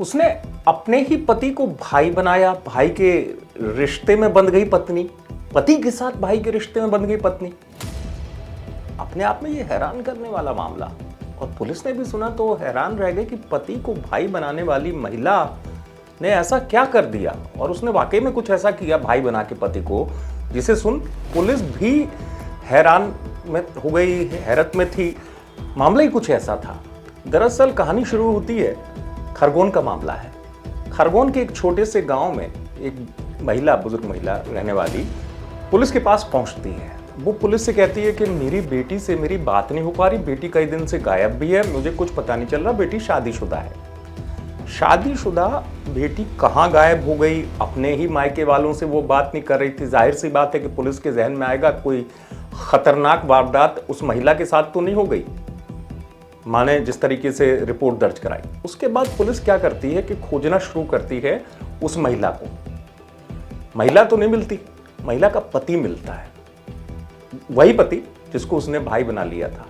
उसने अपने ही पति को भाई बनाया, भाई के रिश्ते में बंध गई पत्नी, पति के साथ भाई के रिश्ते में बंध गई पत्नी। अपने आप में ये हैरान करने वाला मामला। और पुलिस ने भी सुना तो हैरान रह गए कि पति को भाई बनाने वाली महिला ने ऐसा क्या कर दिया, और उसने वाकई में कुछ ऐसा किया भाई बना के पति को, जिसे सुन पुलिस भी हैरान में हो गई, हैरत में थी। मामला ही कुछ ऐसा था। दरअसल कहानी शुरू होती है, खरगोन का मामला है। खरगोन के एक छोटे से गांव में एक महिला, बुजुर्ग महिला रहने वाली, पुलिस के पास पहुंचती है। वो पुलिस से कहती है कि मेरी बेटी से मेरी बात नहीं हो पा रही, बेटी कई दिन से गायब भी है, मुझे कुछ पता नहीं चल रहा, बेटी शादीशुदा है। शादीशुदा बेटी कहाँ गायब हो गई, अपने ही मायके वालों से वो बात नहीं कर रही थी। जाहिर सी बात है कि पुलिस के जहन में आएगा कोई खतरनाक वारदात उस महिला के साथ तो नहीं हो गई, माने जिस तरीके से रिपोर्ट दर्ज कराई। उसके बाद पुलिस क्या करती है कि खोजना शुरू करती है उस महिला को। महिला तो नहीं मिलती, महिला का पति मिलता है, वही पति जिसको उसने भाई बना लिया था।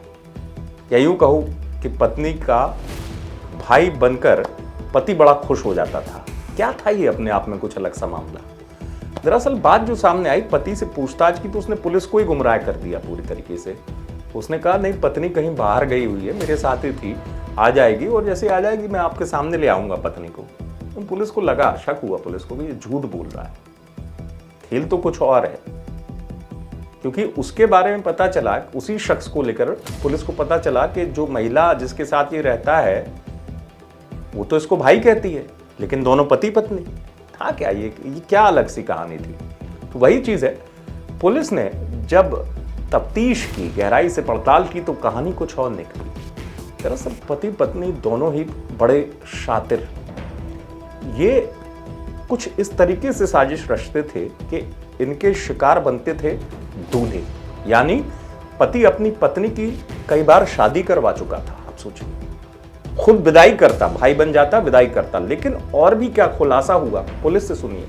या यूं कहूं कि पत्नी का भाई बनकर पति बड़ा खुश हो जाता था। क्या था ये अपने आप में कुछ अलग सा मामला। दरअसल बात जो सामने आई, पति से पूछताछ की तो उसने पुलिस को ही गुमराह कर दिया पूरी तरीके से। उसने कहा नहीं, पत्नी कहीं बाहर गई हुई है, मेरे साथ ही थी, आ जाएगी और जैसे आ जाएगी मैं आपके सामने ले आऊंगा पत्नी को। तो पुलिस को लगा, शक हुआ पुलिस को कि ये झूठ बोल रहा है, खेल तो कुछ और है। क्योंकि उसके बारे में पता चला, उसी शख्स को लेकर पुलिस को पता चला कि जो महिला जिसके साथ ये रहता है वो तो इसको भाई कहती है, लेकिन दोनों पति पत्नी। था क्या ये क्या अलग सी कहानी थी। तो वही चीज है, पुलिस ने जब तफ्तीश की, गहराई से पड़ताल की तो कहानी कुछ और निकली। दरअसल पति पत्नी दोनों ही बड़े शातिर, ये कुछ इस तरीके से साजिश रचते थे कि इनके शिकार बनते थे दूल्हे। यानी पति अपनी पत्नी की कई बार शादी करवा चुका था। आप सोचिए, खुद विदाई करता, भाई बन जाता, विदाई करता। लेकिन और भी क्या खुलासा हुआ, पुलिस से सुनिए।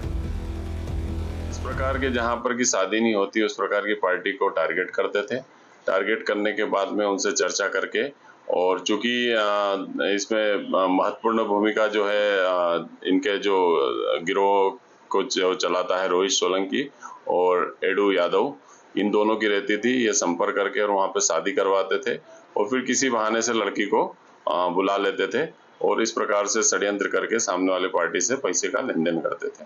इस प्रकार के जहां पर की शादी नहीं होती उस प्रकार की पार्टी को टारगेट करते थे। टारगेट करने के बाद में उनसे चर्चा करके, और चूंकि इसमें महत्वपूर्ण भूमिका जो है इनके जो गिरोह को जो चलाता है रोहित सोलंकी और एडू यादव, इन दोनों की रहती थी। ये संपर्क करके और वहां पे शादी करवाते थे और फिर किसी बहाने से लड़की को बुला लेते थे और इस प्रकार से षड्यंत्र करके सामने वाले पार्टी से पैसे का लेन देन करते थे।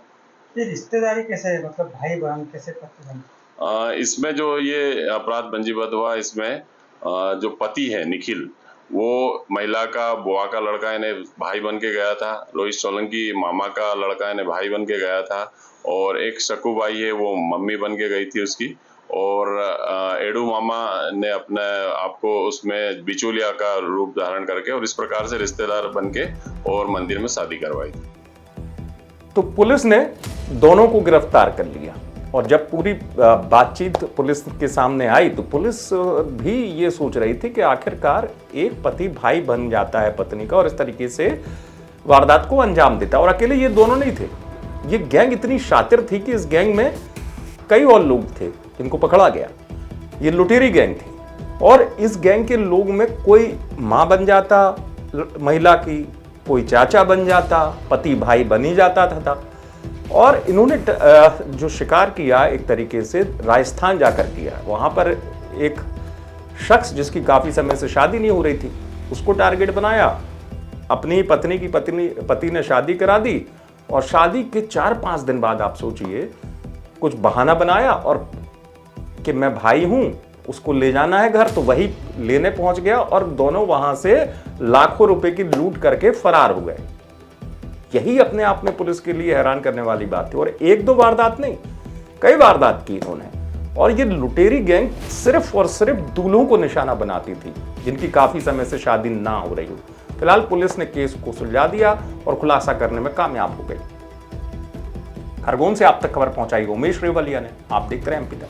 ये रिश्तेदारी कैसे है, मतलब भाई बहन कैसे पति बहन? इसमें जो ये अपराध पंजीबद्ध हुआ, इसमें जो पति है निखिल, वो महिला का बुआ का लड़का इन्हें भाई बन के गया था। रोहित सोलंकी मामा का लड़का इन्हें भाई बन के गया था। और एक शकू बाई है, वो मम्मी बन के गई थी उसकी। और एडू मामा ने अपने आपको उसमें बिचौलिया का रूप धारण करके और इस प्रकार से रिश्तेदार बन के और मंदिर में शादी करवाई थी। तो पुलिस ने दोनों को गिरफ्तार कर लिया। और जब पूरी बातचीत पुलिस के सामने आई तो पुलिस भी ये सोच रही थी कि आखिरकार एक पति भाई बन जाता है पत्नी का और इस तरीके से वारदात को अंजाम देता है। और अकेले ये दोनों नहीं थे, ये गैंग इतनी शातिर थी कि इस गैंग में कई और लोग थे जिनको पकड़ा गया। ये लुटेरी गैंग थी और इस गैंग के लोग में कोई मां बन जाता महिला की, कोई चाचा बन जाता, पति भाई बन ही जाता था। और इन्होंने जो शिकार किया एक तरीके से राजस्थान जाकर किया। वहां पर एक शख्स जिसकी काफी समय से शादी नहीं हो रही थी उसको टारगेट बनाया। अपनी पत्नी की पति ने शादी करा दी और शादी के 4-5 दिन बाद आप सोचिए कुछ बहाना बनाया और कि मैं भाई हूं, उसको ले जाना है घर, तो वही लेने पहुंच गया और दोनों वहां से लाखों रुपए की लूट करके फरार हो गए। यही अपने आप में पुलिस के लिए हैरान करने वाली बात थी। और एक दो वारदात नहीं, कई वारदात की इन्होंने। और ये लुटेरी गैंग सिर्फ और सिर्फ दूल्हों को निशाना बनाती थी जिनकी काफी समय से शादी ना हो रही हो। फिलहाल पुलिस ने केस को सुलझा दिया और खुलासा करने में कामयाब हो गई। खरगोन से आप तक खबर पहुंचाई उमेश रेवलिया ने। आप देखते रहे एमपी तक।